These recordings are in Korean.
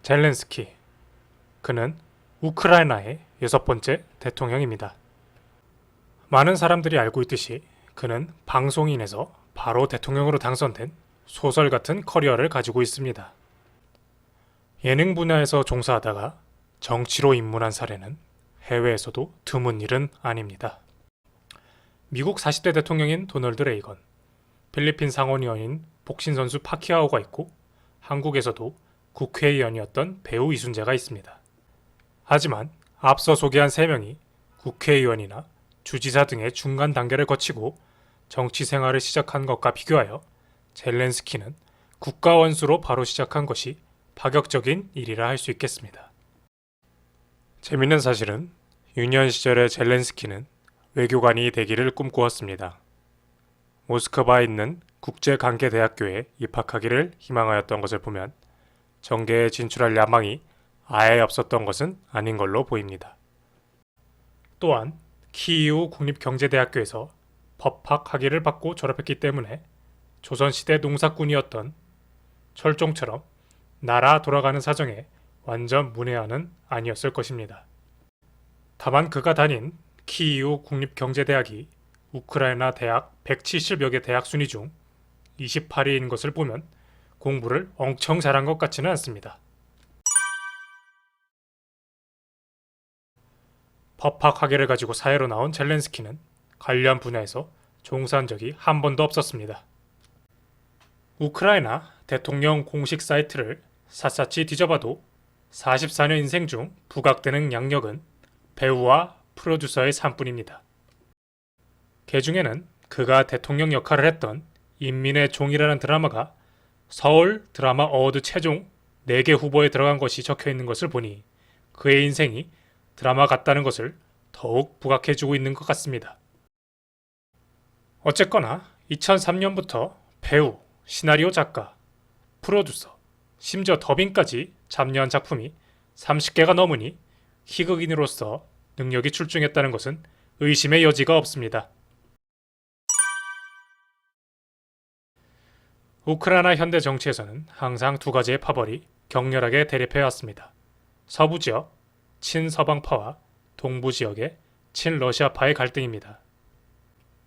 젤렌스키. 그는 우크라이나의 6번째 대통령입니다. 많은 사람들이 알고 있듯이 그는 방송인에서 바로 대통령으로 당선된 소설 같은 커리어를 가지고 있습니다. 예능 분야에서 종사하다가 정치로 입문한 사례는 해외에서도 드문 일은 아닙니다. 미국 40대 대통령인 도널드 레이건, 필리핀 상원의원인 복신 선수 파키아오가 있고 한국에서도 국회의원이었던 배우 이순재가 있습니다. 하지만 앞서 소개한 3명이 국회의원이나 주지사 등의 중간 단계를 거치고 정치 생활을 시작한 것과 비교하여 젤렌스키는 국가원수로 바로 시작한 것이 파격적인 일이라 할 수 있겠습니다. 재밌는 사실은 유년 시절의 젤렌스키는 외교관이 되기를 꿈꾸었습니다. 모스크바에 있는 국제관계대학교에 입학하기를 희망하였던 것을 보면 정계에 진출할 야망이 아예 없었던 것은 아닌 걸로 보입니다. 또한 키이우 국립경제대학교에서 법학 학위를 받고 졸업했기 때문에 조선시대 농사꾼이었던 철종처럼 나라 돌아가는 사정에 완전 문외한은 아니었을 것입니다. 다만 그가 다닌 키이우 국립경제대학이 우크라이나 대학 170여 개 대학 순위 중 28위인 것을 보면 공부를 엄청 잘한 것 같지는 않습니다. 법학 학위를 가지고 사회로 나온 젤렌스키는 관련 분야에서 종사한 적이 한 번도 없었습니다. 우크라이나 대통령 공식 사이트를 샅샅이 뒤져봐도 44년 인생 중 부각되는 양력은 배우와 프로듀서의 삶뿐입니다. 그 중에는 그가 대통령 역할을 했던 인민의 종이라는 드라마가 서울 드라마 어워드 최종 4개 후보에 들어간 것이 적혀있는 것을 보니 그의 인생이 드라마 같다는 것을 더욱 부각해주고 있는 것 같습니다. 어쨌거나 2003년부터 배우, 시나리오 작가, 프로듀서, 심지어 더빙까지 참여한 작품이 30개가 넘으니 희극인으로서 능력이 출중했다는 것은 의심의 여지가 없습니다. 우크라이나 현대 정치에서는 항상 두 가지의 파벌이 격렬하게 대립해왔습니다. 서부 지역, 친서방파와 동부 지역의 친러시아파의 갈등입니다.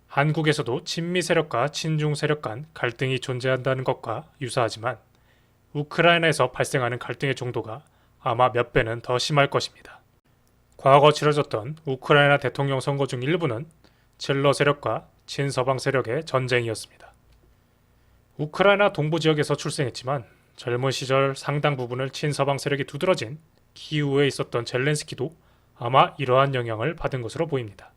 한국에서도 친미 세력과 친중 세력 간 갈등이 존재한다는 것과 유사하지만 우크라이나에서 발생하는 갈등의 정도가 아마 몇 배는 더 심할 것입니다. 과거 치러졌던 우크라이나 대통령 선거 중 일부는 친러 세력과 친서방 세력의 전쟁이었습니다. 우크라이나 동부 지역에서 출생했지만 젊은 시절 상당 부분을 친서방 세력이 두드러진 키이우에 있었던 젤렌스키도 아마 이러한 영향을 받은 것으로 보입니다.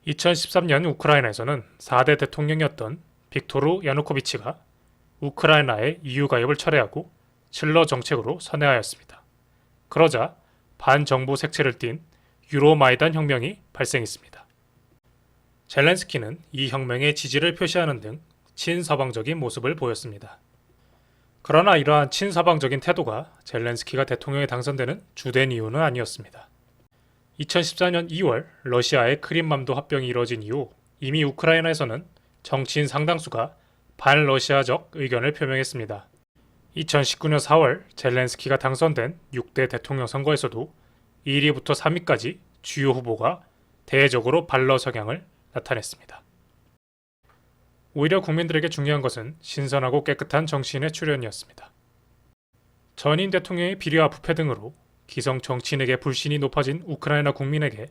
2013년 우크라이나에서는 4대 대통령이었던 빅토르 야누코비치가 우크라이나의 EU 가입을 철회하고 친러 정책으로 선회하였습니다. 그러자 반정부 색채를 띤 유로마이단 혁명이 발생했습니다. 젤렌스키는 이 혁명에 지지를 표시하는 등 친서방적인 모습을 보였습니다. 그러나 이러한 친서방적인 태도가 젤렌스키가 대통령에 당선되는 주된 이유는 아니었습니다. 2014년 2월 러시아의 크림반도 합병이 이뤄진 이후 이미 우크라이나에서는 정치인 상당수가 반러시아적 의견을 표명했습니다. 2019년 4월 젤렌스키가 당선된 6대 대통령 선거에서도 1위부터 3위까지 주요 후보가 대외적으로 반러 성향을 나타냈습니다. 오히려 국민들에게 중요한 것은 신선하고 깨끗한 정치인의 출연이었습니다. 전임 대통령의 비리와 부패 등으로 기성 정치인에게 불신이 높아진 우크라이나 국민에게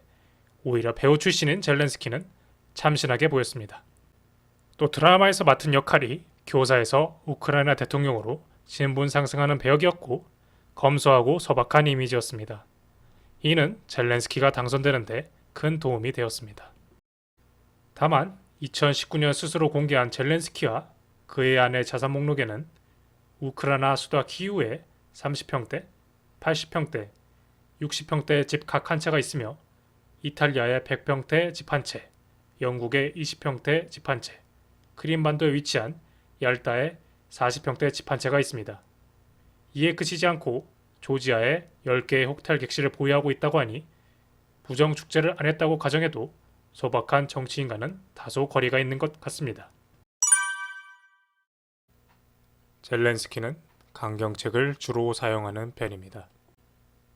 오히려 배우 출신인 젤렌스키는 참신하게 보였습니다. 또 드라마에서 맡은 역할이 교사에서 우크라이나 대통령으로 신분 상승하는 배역이었고 검소하고 소박한 이미지였습니다. 이는 젤렌스키가 당선되는데 큰 도움이 되었습니다. 다만 2019년 스스로 공개한 젤렌스키와 그의 아내 자산 목록에는 우크라이나 수도 키이우에 30평대, 80평대, 60평대 집 각 한 채가 있으며 이탈리아의 100평대 집 한 채, 영국의 20평대 집 한 채, 크림반도에 위치한 얄타의 40평대 집 한 채가 있습니다. 이에 그치지 않고 조지아에 10개의 호텔 객실을 보유하고 있다고 하니 부정 축제를 안 했다고 가정해도 소박한 정치인과는 다소 거리가 있는 것 같습니다. 젤렌스키는 강경책을 주로 사용하는 편입니다.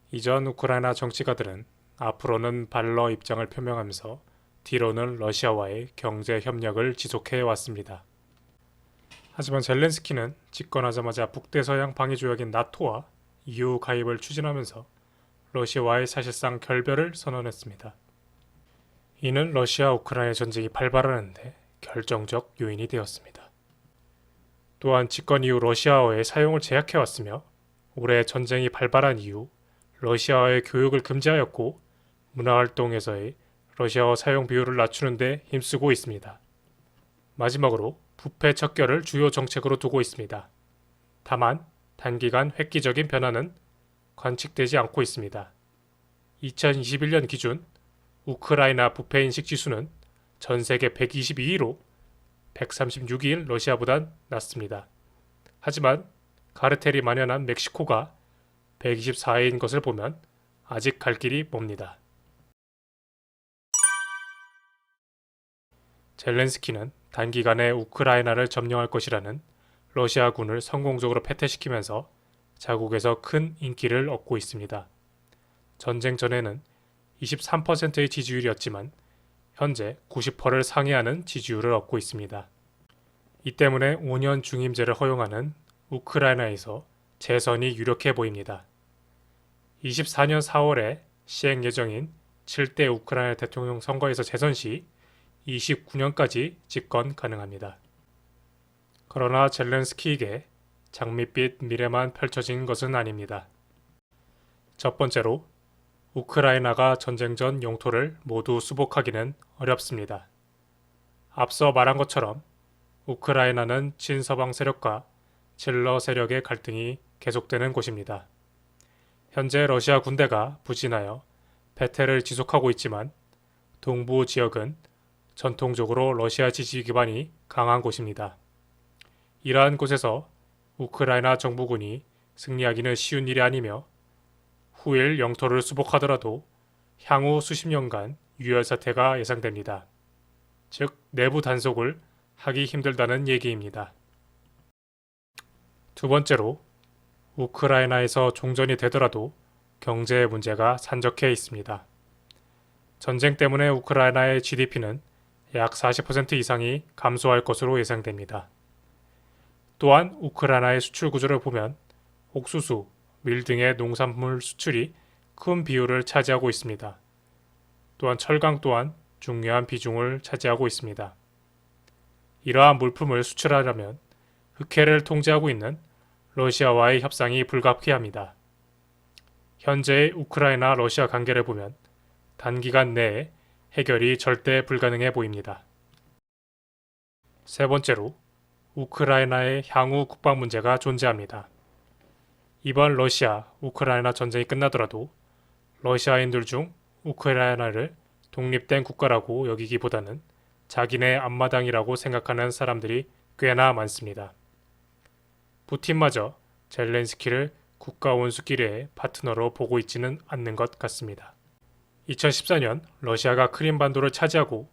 이전 우크라이나 정치가들은 앞으로는 발러 입장을 표명하면서 뒤로는 러시아와의 경제 협력을 지속해 왔습니다. 하지만 젤렌스키는 집권하자마자 북대서양 방위조약인 나토와 EU 가입을 추진하면서 러시아와의 사실상 결별을 선언했습니다. 이는 러시아 우크라이나 전쟁이 발발하는데 결정적 요인이 되었습니다. 또한 집권 이후 러시아어의 사용을 제약해왔으며 올해 전쟁이 발발한 이후 러시아어의 교육을 금지하였고 문화활동에서의 러시아어 사용 비율을 낮추는 데 힘쓰고 있습니다. 마지막으로 부패 척결을 주요 정책으로 두고 있습니다. 다만 단기간 획기적인 변화는 관측되지 않고 있습니다. 2021년 기준 우크라이나 부패인식 지수는 전 세계 122위로 136위인 러시아보단 낮습니다. 하지만 카르텔이 만연한 멕시코가 124위인 것을 보면 아직 갈 길이 멉니다. 젤렌스키는 단기간에 우크라이나를 점령할 것이라는 러시아군을 성공적으로 패퇴시키면서 자국에서 큰 인기를 얻고 있습니다. 전쟁 전에는 23%의 지지율이었지만 현재 90%를 상회하는 지지율을 얻고 있습니다. 이 때문에 5년 중임제를 허용하는 우크라이나에서 재선이 유력해 보입니다. 24년 4월에 시행 예정인 7대 우크라이나 대통령 선거에서 재선 시 29년까지 집권 가능합니다. 그러나 젤렌스키에게 장밋빛 미래만 펼쳐진 것은 아닙니다. 첫 번째로 우크라이나가 전쟁 전 영토를 모두 수복하기는 어렵습니다. 앞서 말한 것처럼 우크라이나는 친서방 세력과 친러 세력의 갈등이 계속되는 곳입니다. 현재 러시아 군대가 부진하여 패퇴를 지속하고 있지만 동부 지역은 전통적으로 러시아 지지 기반이 강한 곳입니다. 이러한 곳에서 우크라이나 정부군이 승리하기는 쉬운 일이 아니며 후일 영토를 수복하더라도 향후 수십 년간 유혈 사태가 예상됩니다. 즉 내부 단속을 하기 힘들다는 얘기입니다. 두 번째로 우크라이나에서 종전이 되더라도 경제 문제가 산적해 있습니다. 전쟁 때문에 우크라이나의 GDP는 약 40% 이상이 감소할 것으로 예상됩니다. 또한 우크라이나의 수출 구조를 보면 옥수수, 밀 등의 농산물 수출이 큰 비율을 차지하고 있습니다. 또한 철강 또한 중요한 비중을 차지하고 있습니다. 이러한 물품을 수출하려면 흑해를 통제하고 있는 러시아와의 협상이 불가피합니다. 현재의 우크라이나 러시아 관계를 보면 단기간 내에 해결이 절대 불가능해 보입니다. 세 번째로 우크라이나의 향후 국방 문제가 존재합니다. 이번 러시아, 우크라이나 전쟁이 끝나더라도 러시아인들 중 우크라이나를 독립된 국가라고 여기기보다는 자기네 앞마당이라고 생각하는 사람들이 꽤나 많습니다. 푸틴마저 젤렌스키를 국가 원수끼리의 파트너로 보고 있지는 않는 것 같습니다. 2014년 러시아가 크림반도를 차지하고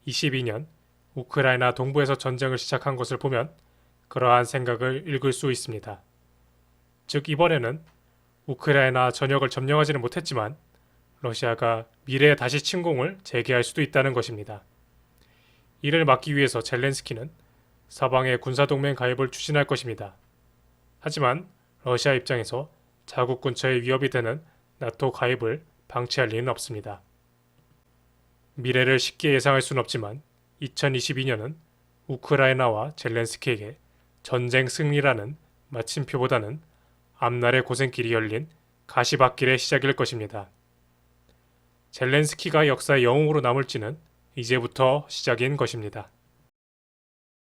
22년 우크라이나 동부에서 전쟁을 시작한 것을 보면 그러한 생각을 읽을 수 있습니다. 즉 이번에는 우크라이나 전역을 점령하지는 못했지만 러시아가 미래에 다시 침공을 재개할 수도 있다는 것입니다. 이를 막기 위해서 젤렌스키는 서방의 군사동맹 가입을 추진할 것입니다. 하지만 러시아 입장에서 자국 근처에 위협이 되는 나토 가입을 방치할 리는 없습니다. 미래를 쉽게 예상할 수는 없지만 2022년은 우크라이나와 젤렌스키에게 전쟁 승리라는 마침표보다는 앞날의 고생길이 열린 가시밭길의 시작일 것입니다. 젤렌스키가 역사의 영웅으로 남을지는 이제부터 시작인 것입니다.